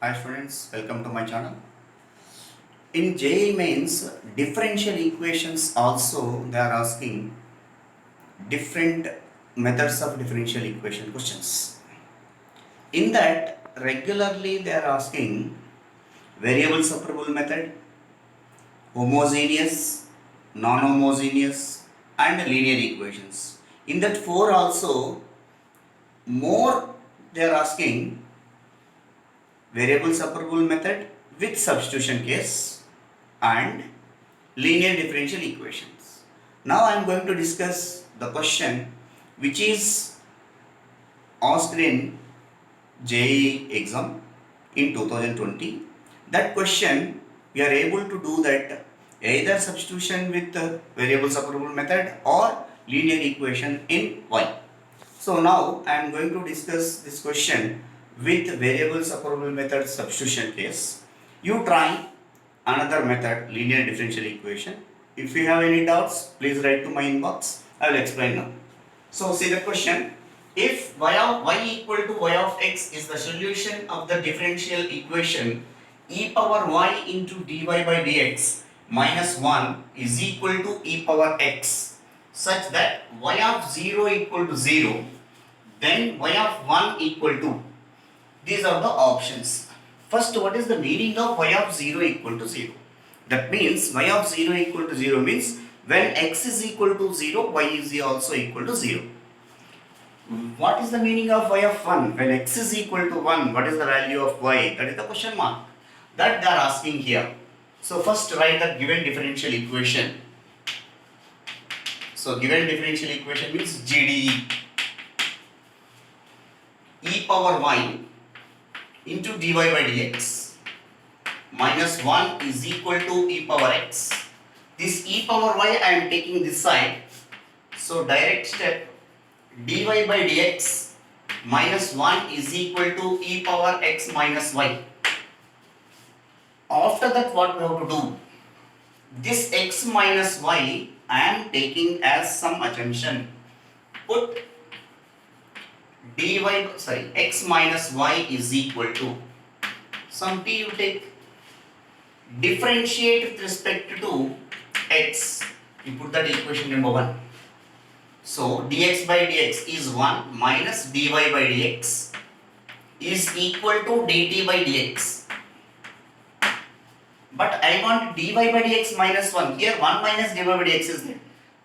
Hi students, welcome to my channel. In JEE mains, differential equations also they are asking different methods of differential equation questions. In that, regularly they are asking variable separable method, homogeneous, non-homogeneous, and linear equations. In that four also, more they are asking variable separable method with substitution case and linear differential equations. Now I am going to discuss the question which is asked in JEE exam in 2020. That question we are able to do that either substitution with the variable separable method or linear equation in Y. So now I am going to discuss this question with variable separable method substitution case. You try another method, linear differential equation. If you have any doubts, please write to my inbox. I will explain now. So see the question. If y of y equal to y of x is the solution of the differential equation e power y into dy by dx minus 1 is equal to e power x such that y of 0 equal to 0, then y of 1 equal to. These are the options. First, what is the meaning of y of 0 equal to 0? That means y of 0 equal to 0 means when x is equal to 0, y is also equal to 0. What is the meaning of y of 1? When x is equal to 1, what is the value of y? That is the question mark. That they are asking here. So first write the given differential equation. So given differential equation means GDE. E power y into dy by dx minus 1 is equal to e power x. This e power y I am taking this side. So direct step dy by dx minus 1 is equal to e power x minus y. After that what we have to do? This x minus y I am taking as some assumption. Put x minus y is equal to some t you take. Differentiate with respect to x. You put that equation number 1. So dx by dx is 1 minus dy by dx is equal to dt by dx. But I want dy by dx minus 1. Here 1 minus dy by dx is there.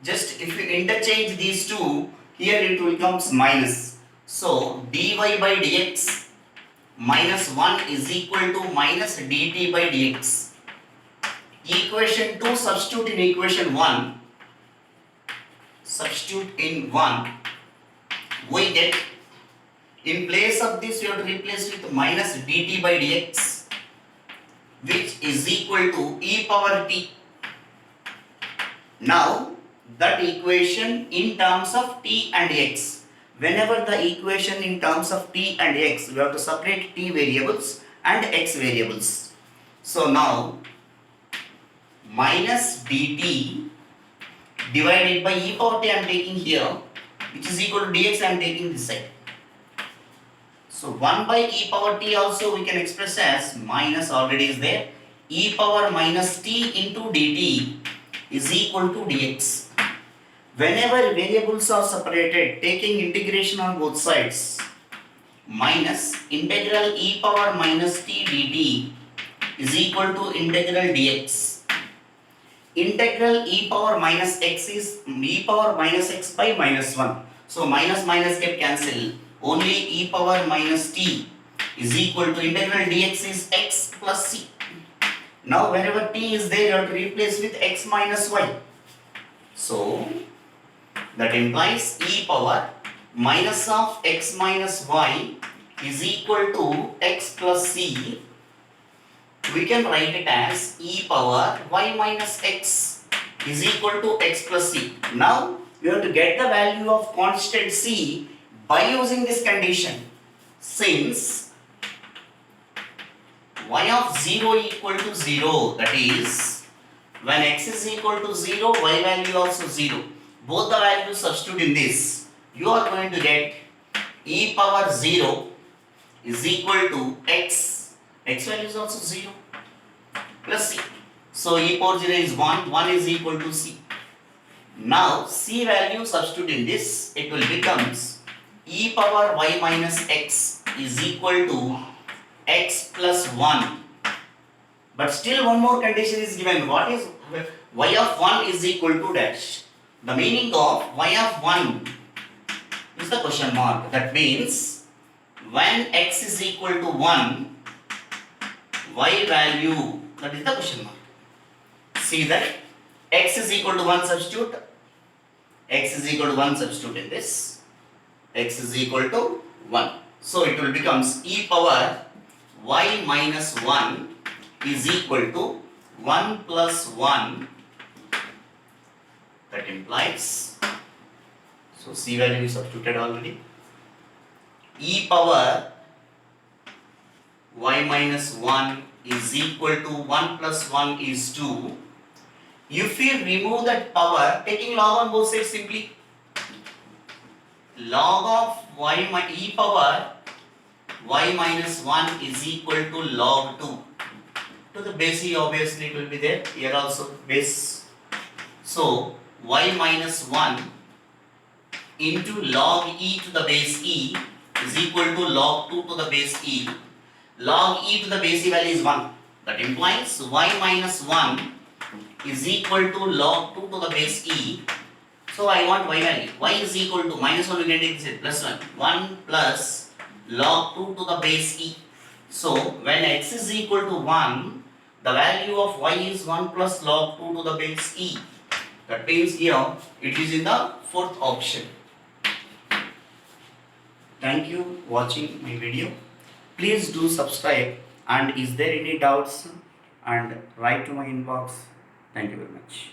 Just if you interchange these two, here it becomes minus. So dy by dx minus 1 is equal to minus dt by dx. Equation 2 substitute in equation 1. Substitute in 1. We get, in place of this you have to replace with minus dt by dx, which is equal to e power t. Now that equation in terms of t and x. Whenever the equation in terms of t and x, we have to separate t variables and x variables. So now minus dt divided by e power t I am taking here, which is equal to dx I am taking this side. So 1 by e power t also we can express as minus, already is there, e power minus t into dt is equal to dx. Whenever variables are separated, taking integration on both sides, minus integral e power minus t dt is equal to integral dx. Integral e power minus x is e power minus x by minus 1. So minus minus get cancelled. Only e power minus t is equal to integral dx is x plus c. Now whenever t is there, you have to replace with x minus y. So that implies e power minus of x minus y is equal to x plus c. We can write it as e power y minus x is equal to x plus c. Now we have to get the value of constant c by using this condition. Since y of 0 equal to 0, that is when x is equal to 0, y value also 0. Both the values substitute in this. You are going to get e power 0 is equal to x x value is also 0 plus c. So e power 0 is 1, 1 is equal to c. Now c value substitute in this, it will becomes e power y minus x is equal to x plus 1. But still one more condition is given. What is y of 1 is equal to dash. The meaning of y of 1 is the question mark. That means when x is equal to 1, y value, that is the question mark. See that x is equal to 1 substitute, x is equal to 1 substitute in this, x is equal to 1. So it will becomes e power y minus 1 is equal to 1 plus 1. That implies, so c value is substituted already, e power y minus 1 is equal to 1 plus 1 is 2. If we remove that power, taking log on both sides simply, log of y e power y minus 1 is equal to log 2. To the base e, obviously it will be there, here also base. So y minus 1 into log e to the base e is equal to log 2 to the base e. Log e to the base e value is 1. That implies y minus 1 is equal to log 2 to the base e. So I want y value. Y is equal to minus 1, we can take this plus 1. 1 plus log 2 to the base e. So when x is equal to 1, the value of y is 1 plus log 2 to the base e. That means here it is in the fourth option. Thank you watching my video. Please do subscribe, and is there any doubts, and write to my inbox. Thank you very much.